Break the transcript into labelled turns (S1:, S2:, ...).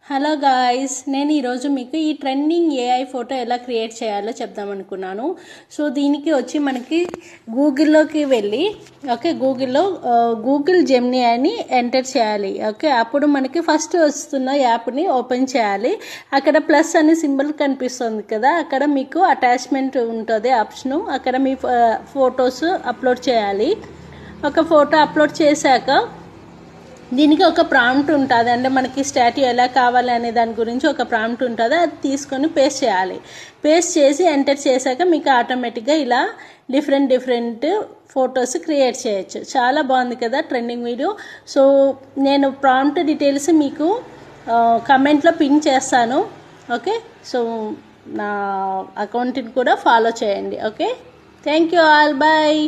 S1: Hello guys, నేను ఈరోజు మీకు ఈ ట్రెండింగ్ ఏఐ ఫోటో ఎలా క్రియేట్ చేయాలో చెప్దామనుకున్నాను. సో దీనికి వచ్చి మనకి గూగుల్లోకి వెళ్ళి గూగుల్లో గూగుల్ జెమినీ అని ఎంటర్ చేయాలి. అప్పుడు మనకి ఫస్ట్ వస్తున్న యాప్ని ఓపెన్ చేయాలి. అక్కడ ప్లస్ అనే సింబల్ కనిపిస్తుంది కదా, అక్కడ మీకు అటాచ్మెంట్ ఉంటుంది ఆప్షను. అక్కడ మీ ఫొటోస్ అప్లోడ్ చేయాలి. ఒక ఫోటో అప్లోడ్ చేశాక దీనికి ఒక ప్రాంప్ట్ ఉంటుంది, అంటే మనకి స్టాట్యూ ఎలా కావాలి అనే దాని గురించి ఒక ప్రాంప్ట్ ఉంటుంది. అది తీసుకొని పేస్ట్ చేయాలి. పేస్ట్ చేసి ఎంటర్ చేశాక మీకు ఆటోమేటిక్గా ఇలా డిఫరెంట్ ఫొటోస్ క్రియేట్ చేయొచ్చు. చాలా బాగుంది కదా ట్రెండింగ్ వీడియో. సో నేను ప్రాంప్ట్ డీటెయిల్స్ మీకు కమెంట్లో పిన్ చేస్తాను. సో నా అకౌంట్ని కూడా ఫాలో చేయండి. Thank you all, bye.